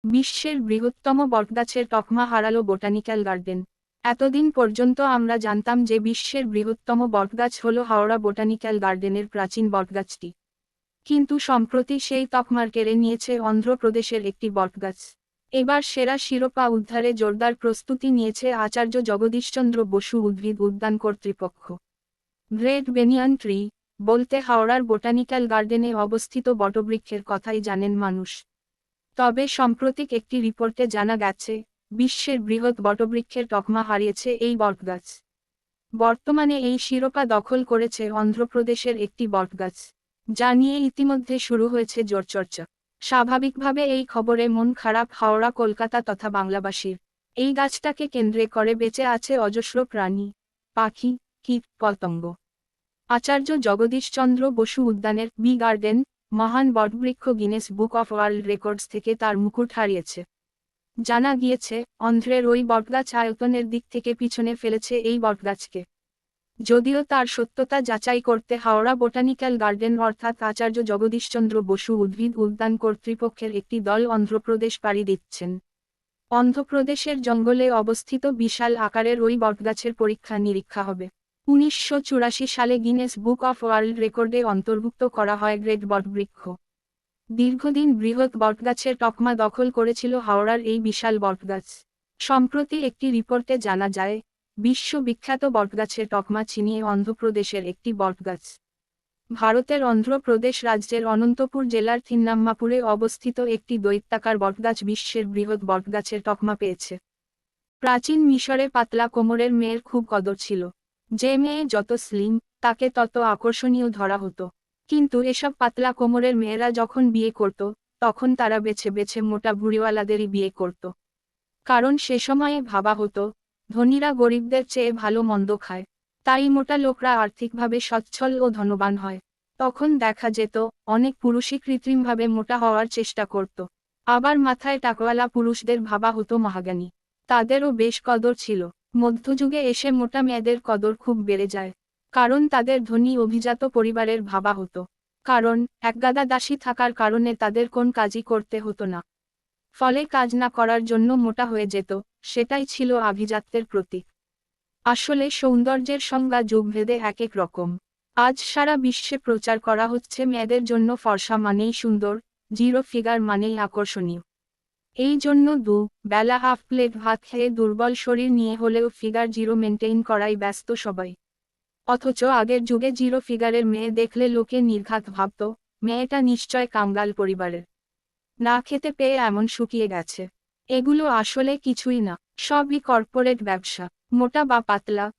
বিশ্বের বৃহত্তম বটগাছের তকমা হারালো বোটানিক্যাল গার্ডেন। এতদিন পর্যন্ত আমরা জানতাম যে বিশ্বের বৃহত্তম বটগাছ হল হাওড়া বোটানিক্যাল গার্ডেনের প্রাচীন বটগাছটি। কিন্তু সম্প্রতি সেই তকমার কেড়ে নিয়েছে অন্ধ্রপ্রদেশের একটি বটগাছ। এবার সেরা শিরোপা উদ্ধারে জোরদার প্রস্তুতি নিয়েছে আচার্য জগদীশচন্দ্র বসু উদ্ভিদ উদ্যান কর্তৃপক্ষ। গ্রেট বেনিয়ান ট্রি বলতে হাওড়ার বোটানিক্যাল গার্ডেনে অবস্থিত বটবৃক্ষের কথাই জানেন মানুষ। তবে সাম্প্রতিক একটি রিপোর্টে জানা গেছে, বিশ্বের বৃহৎ বটবৃক্ষের তকমা হারিয়েছে এই বটগাছ। বর্তমানে এই শিরোপা দখল করেছে অন্ধ্রপ্রদেশের একটি বটগাছ, যা নিয়ে ইতিমধ্যে শুরু হয়েছে জোরচর্চা। স্বাভাবিকভাবে এই খবরে মন খারাপ হাওড়া কলকাতা তথা বাংলাবাসীর। এই গাছটাকে কেন্দ্রে করে বেঁচে আছে অজস্র প্রাণী, পাখি, কীট পতঙ্গ। আচার্য জগদীশচন্দ্র বসু উদ্যানের বি গার্ডেন মহান বটবৃক্ষ Guinness book of world records থেকে তার মুকুট হারিয়েছে। জানা গিয়েছে, অন্ধ্রের ওই বটগাছ আয়তনের দিক থেকে পিছনে ফেলেছে এই বটগাছকে। যদিও তার সত্যতা যাচাই করতে হাওড়া বোটানিক্যাল গার্ডেন অর্থাৎ আচার্য জগদীশচন্দ্র বসু উদ্ভিদ উদ্যান কর্তৃপক্ষের একটি দল অন্ধ্রপ্রদেশ পাড়ি দিচ্ছেন। অন্ধ্রপ্রদেশের জঙ্গলে অবস্থিত বিশাল আকারের ওই বটগাছের পরীক্ষা নিরীক্ষা হবে। 1984 সালে গিনেস বুক অফ ওয়ার্ল্ড রেকর্ডে অন্তর্ভুক্ত করা হয় গ্রেট বটবৃক্ষ। দীর্ঘদিন বৃহৎ বটগাছের তকমা দখল করেছিল হাওড়ার এই বিশাল বটগাছ। সম্প্রতি একটি রিপোর্টে জানা যায়, বিশ্ববিখ্যাত বটগাছের তকমা ছিনিয়ে অন্ধ্রপ্রদেশের একটি বটগাছ। ভারতের অন্ধ্রপ্রদেশ রাজ্যের অনন্তপুর জেলার থিন্নাম্মাপুরে অবস্থিত একটি দৈত্যাকার বটগাছ বিশ্বের বৃহৎ বটগাছের তকমা পেয়েছে। প্রাচীন মিশরে পাতলা কোমরের মেয়ের খুব কদর ছিল। যে মেয়ে যত স্লিম, তাকে তত আকর্ষণীয় ধরা হতো। কিন্তু এসব পাতলা কোমরের মেয়েরা যখন বিয়ে করত, তখন তারা বেছে বেছে মোটা ভুঁড়িওয়ালাদেরই বিয়ে করত। কারণ সে সময়ে ভাবা হতো, ধনীরা গরিবদের চেয়ে ভালো মন্দ খায়, তাই মোটা লোকরা আর্থিকভাবে সচ্ছল ও ধনবান হয়। তখন দেখা যেত, অনেক পুরুষই কৃত্রিমভাবে মোটা হওয়ার চেষ্টা করত। আবার মাথায় টাকওয়ালা পুরুষদের ভাবা হতো মহাজ্ঞানী, তাদেরও বেশ কদর ছিল। মধ্যযুগে এসে মোটা মেয়েদের কদর খুব বেড়ে যায়, কারণ তাদের ধনী অভিজাত পরিবারের ভাবা হতো। কারণ একগাদা দাসী থাকার কারণে তাদের কোন কাজই করতে হতো না, ফলে কাজ না করার জন্য মোটা হয়ে যেত। সেটাই ছিল আভিজাত্যের প্রতীক। আসলে সৌন্দর্যের সংজ্ঞা যুগভেদে এক এক রকম। আজ সারা বিশ্বে প্রচার করা হচ্ছে মেয়েদের জন্য ফর্সা মানেই সুন্দর, জিরো ফিগার মানেই আকর্ষণীয়। এই জন্য বেলা হাফ প্লেট ভাত খেয়ে দুর্বল শরীর নিয়ে হলেও ফিগার জিরো মেনটেইন করাই ব্যস্ত সবাই। অথচ আগের যুগে জিরো ফিগারের মেয়ে দেখলে লোকে নির্ঘাত ভাবত, মেয়েটা নিশ্চয় কাঙ্গাল পরিবারের, না খেতে পেয়ে এমন শুকিয়ে গেছে। এগুলো আসলে কিছুই না, সবই কর্পোরেট ব্যবসা। মোটা বা পাতলা,